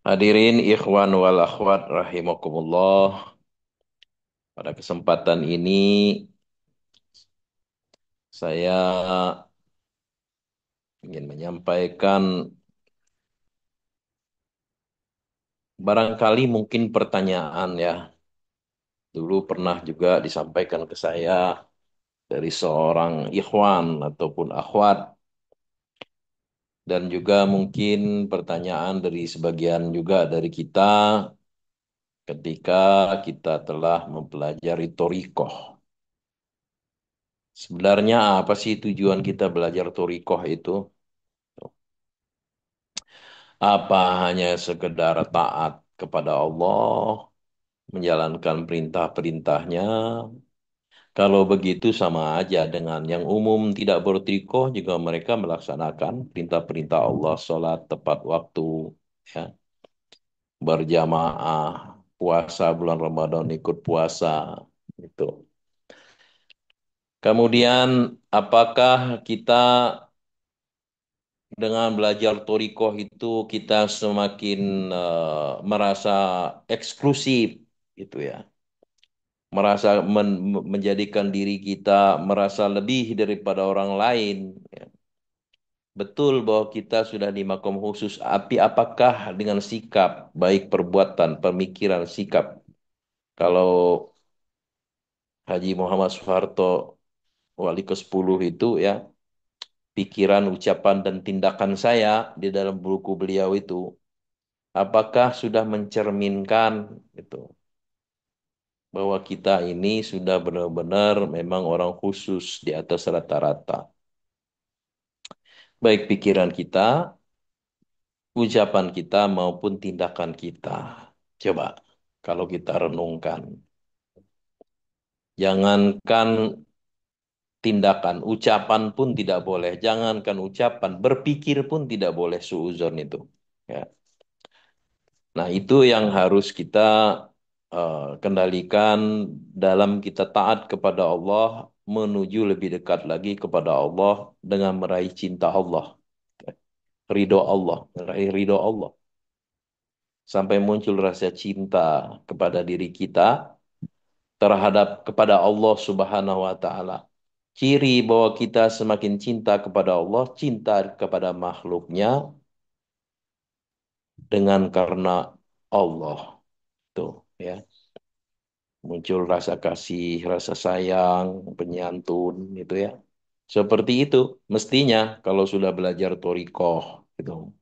Hadirin ikhwan wal akhwat rahimakumullah. Pada kesempatan ini saya ingin menyampaikan barangkali mungkin pertanyaan ya. Dulu pernah juga disampaikan ke saya dari seorang ikhwan ataupun akhwat dan juga mungkin pertanyaan dari sebagian juga dari kita ketika kita telah mempelajari thoriqoh. Sebenarnya apa sih tujuan kita belajar thoriqoh itu? Apa hanya sekedar taat kepada Allah, menjalankan perintah-perintahnya? Kalau begitu sama aja dengan yang umum tidak bertrikoh juga mereka melaksanakan perintah-perintah Allah, sholat tepat waktu, ya, berjamaah, puasa bulan Ramadan ikut puasa, itu. Kemudian apakah kita dengan belajar torikoh itu kita semakin merasa eksklusif gitu ya, merasa menjadikan diri kita merasa lebih daripada orang lain, ya. Betul bahwa kita sudah di makom khusus, tapi apakah dengan sikap, baik perbuatan, pemikiran, sikap? Kalau Haji Muhammad Soeharto wali ke-10 itu ya, pikiran, ucapan, dan tindakan saya di dalam buku beliau itu apakah sudah mencerminkan itu bahwa kita ini sudah benar-benar memang orang khusus di atas rata-rata. Baik pikiran kita, ucapan kita maupun tindakan kita. Coba kalau kita renungkan. Jangankan tindakan, ucapan pun tidak boleh. Jangankan ucapan, berpikir pun tidak boleh suuzon itu. Ya. Nah, itu yang harus kita kendalikan dalam kita taat kepada Allah, menuju lebih dekat lagi kepada Allah dengan meraih cinta Allah, ridho Allah, meraih ridho Allah. Sampai muncul rasa cinta kepada diri kita terhadap kepada Allah Subhanahu wa taala. Ciri bahwa kita semakin cinta kepada Allah, cinta kepada makhluknya dengan karena Allah. Tuh, ya. Muncul rasa kasih, rasa sayang, penyantun, gitu ya. Seperti itu mestinya kalau sudah belajar torikoh, gitu.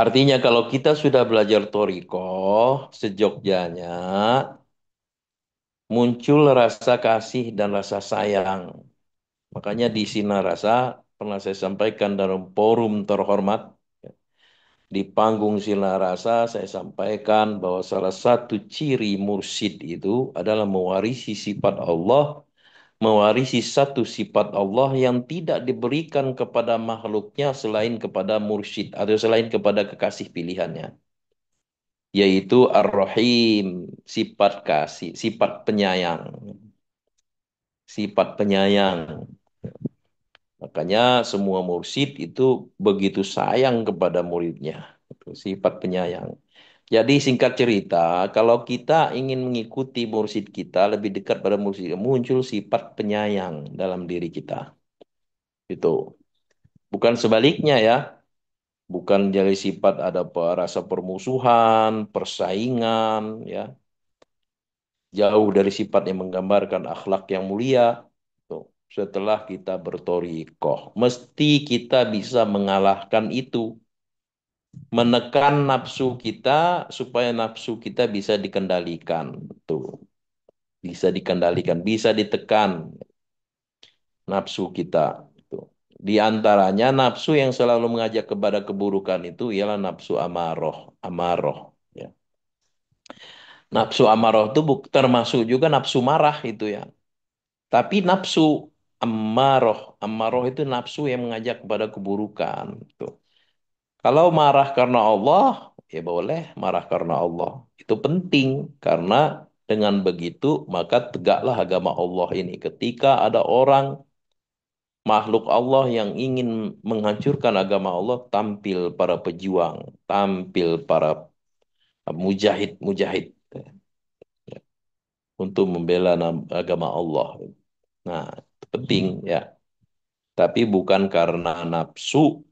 Artinya kalau kita sudah belajar torikoh, sejogjanya muncul rasa kasih dan rasa sayang. Makanya di Sinarasa pernah saya sampaikan dalam forum terhormat, di panggung Sinarasa saya sampaikan bahwa salah satu ciri mursyid itu adalah mewarisi sifat Allah, mewarisi satu sifat Allah yang tidak diberikan kepada makhluknya selain kepada mursyid atau selain kepada kekasih pilihannya, yaitu Ar-Rahim, sifat kasih, sifat penyayang, sifat penyayang. Makanya semua mursyid itu begitu sayang kepada muridnya. Itu sifat penyayang. Jadi singkat cerita, kalau kita ingin mengikuti mursyid kita, lebih dekat pada mursyid, muncul sifat penyayang dalam diri kita. Itu. Bukan sebaliknya ya. Bukan jadi sifat ada rasa permusuhan, persaingan, ya. Jauh dari sifat yang menggambarkan akhlak yang mulia. Tuh. Setelah kita bertorikoh, mesti kita bisa mengalahkan itu, menekan nafsu kita supaya nafsu kita bisa dikendalikan. Tuh, bisa dikendalikan, bisa ditekan nafsu kita. Tuh. Di antaranya nafsu yang selalu mengajak kepada keburukan itu ialah nafsu amaroh, amaroh. Ya. Nafsu amaroh itu termasuk juga nafsu marah itu ya. Tapi nafsu ammaroh, ammaroh itu nafsu yang mengajak kepada keburukan. Tuh. Kalau marah karena Allah, ya boleh marah karena Allah. Itu penting karena dengan begitu maka tegaklah agama Allah ini. Ketika ada orang makhluk Allah yang ingin menghancurkan agama Allah tampil para pejuang, tampil para mujahid-mujahid untuk membela agama Allah. Nah, itu penting ya. Tapi bukan karena nafsu.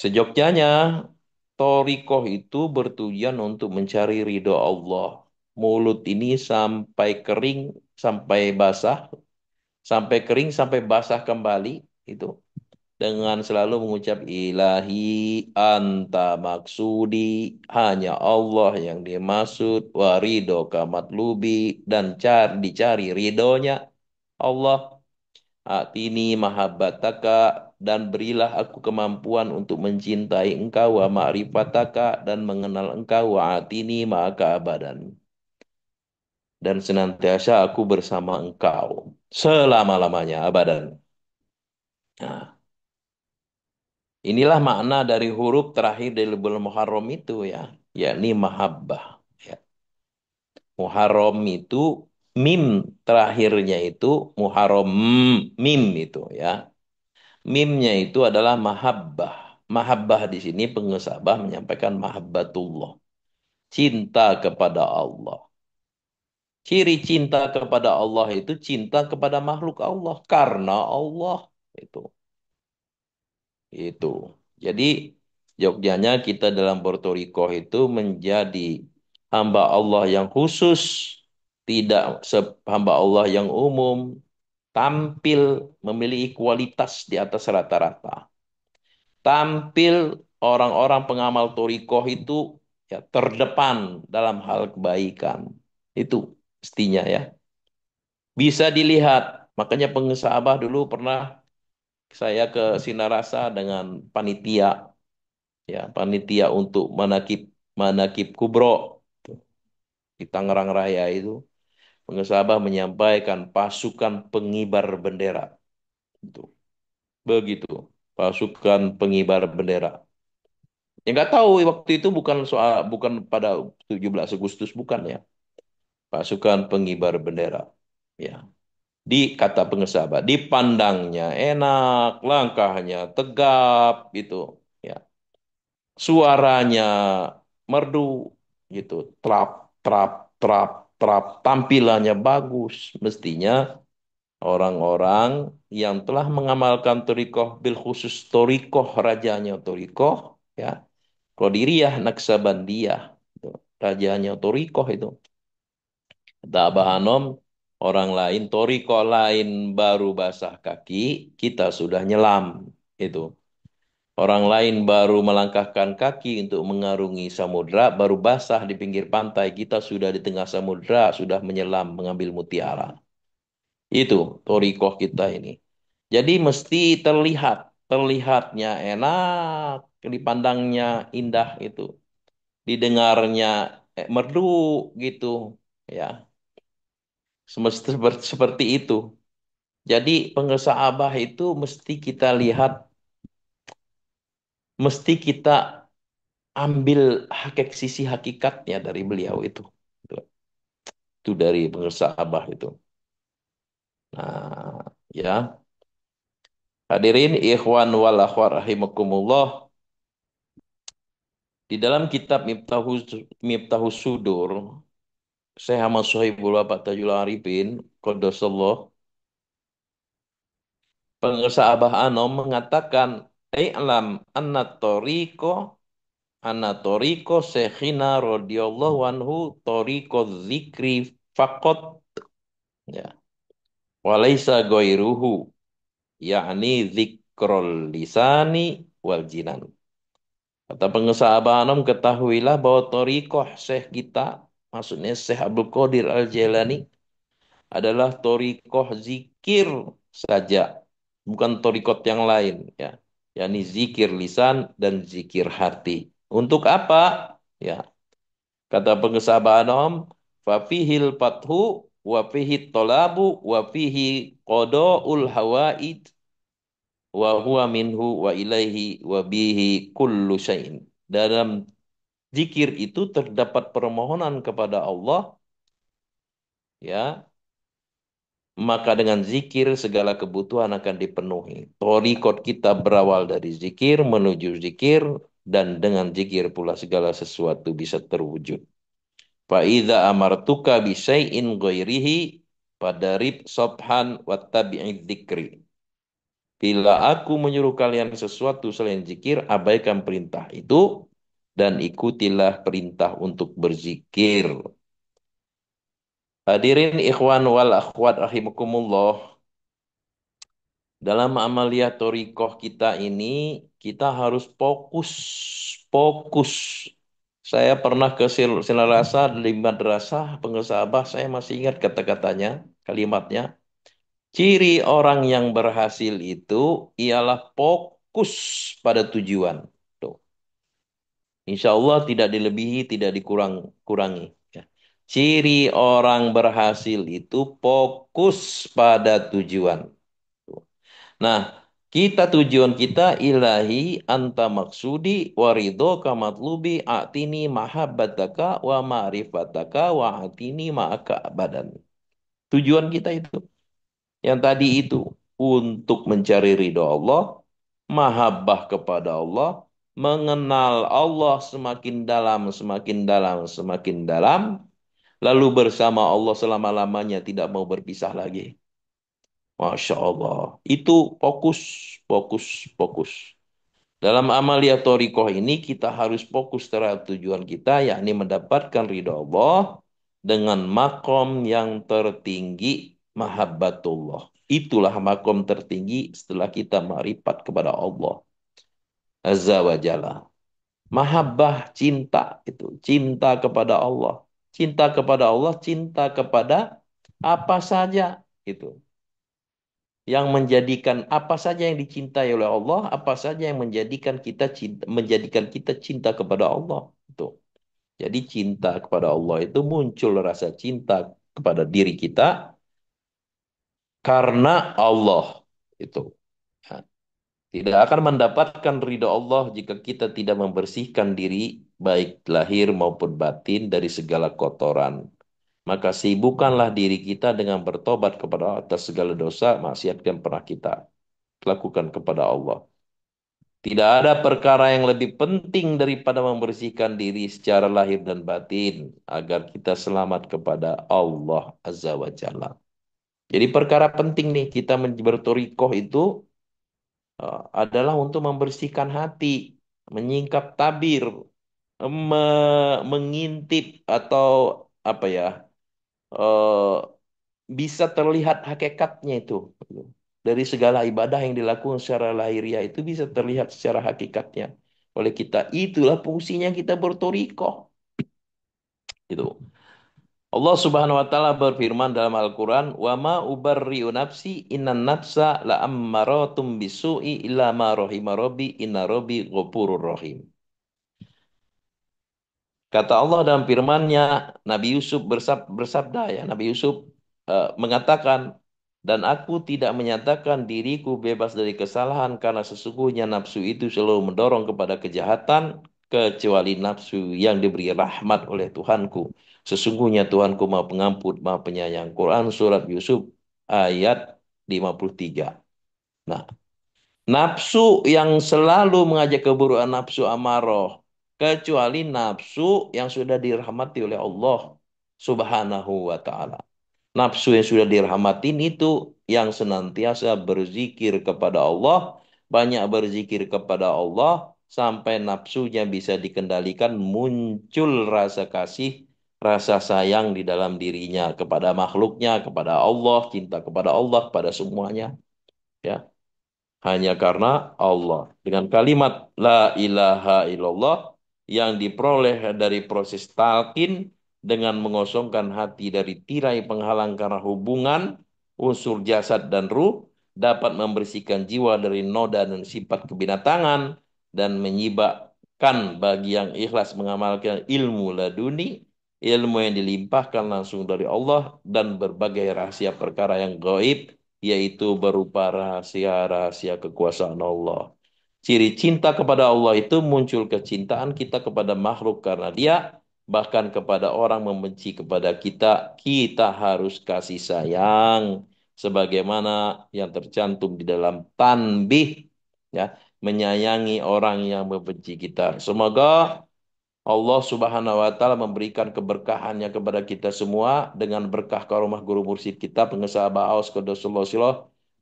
Sejogjanya, Torikoh itu bertujuan untuk mencari ridho Allah. Mulut ini sampai kering, sampai basah, sampai kering, sampai basah kembali. Itu dengan selalu mengucap ilahi anta maksudi, hanya Allah yang dimaksud, warido kamatlubi, dan dicari ridhonya Allah. Atini mahabbataka, dan berilah aku kemampuan untuk mencintai engkau, wa ma'rifataka, dan mengenal engkau, wa atini ma'aka abadan, dan senantiasa aku bersama engkau selama-lamanya abadan. Nah, inilah makna dari huruf terakhir dari bulan Muharram itu ya, yakni mahabbah. Ya. Muharram itu mim terakhirnya itu Muharram, mim itu ya. Mimnya itu adalah mahabbah. Mahabbah di sini pengesabah menyampaikan mahabbatullah. Cinta kepada Allah. Ciri cinta kepada Allah itu cinta kepada makhluk Allah karena Allah itu. Itu. Jadi Jogjanya kita dalam bertorikoh itu menjadi hamba Allah yang khusus, tidak hamba Allah yang umum, tampil memiliki kualitas di atas rata-rata. Tampil orang-orang pengamal torikoh itu ya terdepan dalam hal kebaikan. Itu mestinya ya. Bisa dilihat. Makanya pengusaha dulu pernah saya ke Sinarasa dengan panitia, ya panitia untuk manakib manakib kubro di Tangerang Raya itu. Pengusaha menyampaikan pasukan pengibar bendera. Itu. Begitu. Pasukan pengibar bendera. Ya nggak tahu waktu itu bukan pada 17 Agustus bukan ya. Pasukan pengibar bendera. Ya. Di kata pengesaba, dipandangnya enak, langkahnya tegap gitu. Ya. Suaranya merdu gitu. Trap, trap, trap, trap. Tampilannya bagus. Mestinya orang-orang yang telah mengamalkan torikoh bil khusus torikoh rajanya torikoh ya Qadiriyah Naksabandiyah itu, rajanya torikoh itu kata Abah Hanom, orang lain torikoh lain baru basah kaki, kita sudah nyelam itu. Orang lain baru melangkahkan kaki untuk mengarungi samudra, baru basah di pinggir pantai, kita sudah di tengah samudra, sudah menyelam mengambil mutiara. Itu torikoh kita ini. Jadi mesti terlihat, terlihatnya enak, dipandangnya indah itu, didengarnya merdu gitu, ya. Semesta seperti itu. Jadi pengesah abah itu mesti kita lihat, mesti kita ambil sisi hakikatnya dari beliau itu. Itu dari pengesah abah itu. Nah, ya. Hadirin ikhwan wal akhwat rahimakumullah. Di dalam kitab Miftahus Sudur, Syekh Ahmad Sohibul Bapak Tajul Arifin, Qaddasallah, pengesah Abah Anom mengatakan, I'lam anna tariqo Syekhina radhiyallahu anhu tariqo zikri faqat ya walaysa ghairuhu yakni zikrul lisani wal jinan. Kata pengusaha Abah Anom, ketahuilah bahwa torikoh Syekh kita, maksudnya Syekh Abdul Qadir Al-Jailani, adalah torikoh zikir saja, bukan torikot yang lain, ya, yakni zikir lisan dan zikir hati. Untuk apa? Ya, kata pengusaha Abah Anom, fafihil fathu wa fihi tolabu wa fihi qada'ul hawaid wa huwa minhu wa ilaihi wa bihi kullu syai'in. Dalam zikir itu terdapat permohonan kepada Allah, ya, maka dengan zikir segala kebutuhan akan dipenuhi. Torikot kita berawal dari zikir menuju zikir dan dengan zikir pula segala sesuatu bisa terwujud. Fa'idha amartuka bisyai'in ghairihi fadarib sobhan wattabi'id dzikri. Bila aku menyuruh kalian sesuatu selain zikir, abaikan perintah itu dan ikutilah perintah untuk berzikir. Hadirin ikhwan wal akhwat rahimakumullah. Dalam amaliyah torikoh kita ini, kita harus fokus. Fokus. Saya pernah ke Sinarasa di madrasah pengesabah, saya masih ingat kata-katanya, kalimatnya. Ciri orang yang berhasil itu ialah fokus pada tujuan. Tuh. Insya Allah tidak dilebihi, tidak dikurang-kurangi. Ya. Ciri orang berhasil itu fokus pada tujuan. Tuh. Nah, tujuan kita ilahi anta maksudi warido kamatlubi atini mahabbataka wa ma'rifataka wa atini ma'aka abadan. Tujuan kita itu. Yang tadi itu untuk mencari ridho Allah, mahabbah kepada Allah, mengenal Allah semakin dalam, semakin dalam, semakin dalam, lalu bersama Allah selama-lamanya tidak mau berpisah lagi. Masya Allah. Itu fokus, fokus, fokus. Dalam amalia torikoh ini kita harus fokus terhadap tujuan kita, yakni mendapatkan ridho Allah dengan makom yang tertinggi, mahabbatullah. Itulah makom tertinggi setelah kita marifat kepada Allah Azza wa Jalla. Mahabbah cinta itu, cinta kepada Allah. Cinta kepada Allah, cinta kepada apa saja itu. Yang menjadikan apa saja yang dicintai oleh Allah, apa saja yang menjadikan kita cinta kepada Allah. Itu. Jadi cinta kepada Allah itu muncul rasa cinta kepada diri kita karena Allah itu. Nah, tidak akan mendapatkan ridho Allah jika kita tidak membersihkan diri baik lahir maupun batin dari segala kotoran. Maka sibukkanlah diri kita dengan bertobat kepada Allah atas segala dosa, maksiat yang pernah kita lakukan kepada Allah. Tidak ada perkara yang lebih penting daripada membersihkan diri secara lahir dan batin agar kita selamat kepada Allah Azza wa Jalla. Jadi perkara penting nih kita bertorikoh itu adalah untuk membersihkan hati, menyingkap tabir, mengintip atau apa ya, eh, bisa terlihat hakikatnya itu. Dari segala ibadah yang dilakukan secara lahiriah itu bisa terlihat secara hakikatnya oleh kita. Itulah fungsinya kita bertorikoh. Itu. Allah Subhanahu wa taala berfirman dalam Al-Qur'an, "Wa ma ubarri'u nafsi innan nafsa la'ammaratum bisu'i illa ma rahima rabbi inna rabbi ghafurur rahim." Kata Allah dalam firman-Nya, Nabi Yusuf bersabda ya, Nabi Yusuf mengatakan, dan aku tidak menyatakan diriku bebas dari kesalahan karena sesungguhnya nafsu itu selalu mendorong kepada kejahatan kecuali nafsu yang diberi rahmat oleh Tuhanku. Sesungguhnya Tuhanku Maha Pengampun, Maha Penyayang. Quran Surat Yusuf ayat 53. Nah, nafsu yang selalu mengajak keburukan nafsu amarah, kecuali nafsu yang sudah dirahmati oleh Allah Subhanahu wa taala. Nafsu yang sudah dirahmatin itu yang senantiasa berzikir kepada Allah, banyak berzikir kepada Allah sampai nafsunya bisa dikendalikan, muncul rasa kasih, rasa sayang di dalam dirinya kepada makhluknya, kepada Allah, cinta kepada Allah, kepada semuanya, ya. Hanya karena Allah. Dengan kalimat La ilaha illallah yang diperoleh dari proses talqin dengan mengosongkan hati dari tirai penghalang karena hubungan unsur jasad dan ruh dapat membersihkan jiwa dari noda dan sifat kebinatangan dan menyibakkan bagi yang ikhlas mengamalkan ilmu laduni, ilmu yang dilimpahkan langsung dari Allah dan berbagai rahasia perkara yang gaib, yaitu berupa rahasia-rahasia kekuasaan Allah. Ciri cinta kepada Allah itu muncul kecintaan kita kepada makhluk karena dia, bahkan kepada orang membenci kepada kita, kita harus kasih sayang. sebagaimana yang tercantum di dalam tanbih, ya, menyayangi orang yang membenci kita. Semoga Allah Subhanahu wa taala memberikan keberkahannya kepada kita semua dengan berkah karomah guru mursyid kita pengesah Ba'aus Qadosullah Siloh,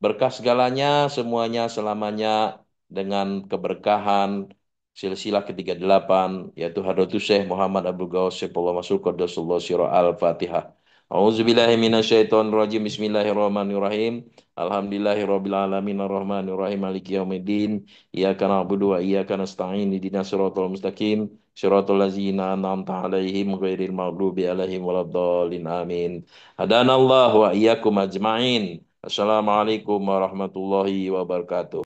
berkah segalanya semuanya selamanya dengan keberkahan silsilah ke-38 yaitu Hadratus Syekh Muhammad Abdul Ghaus Syepullah Masul Qadosullah Siroh Al-Fatihah. A'udzubillahi minasyaitonirrajim. Bismillahirrahmanirrahim. Alhamdulillahirabbil alamin arrahmanirrahim maliki yaumiddin. Iyyaka na'budu wa iyyaka nasta'in ihdinas siratal mustaqim. Syiratul ladzina an'amta 'alaihim ghairil maghdubi 'alaihim waladdallin amin. Hadanallahu wa iyyakum ajma'in. Assalamualaikum warahmatullahi wabarakatuh.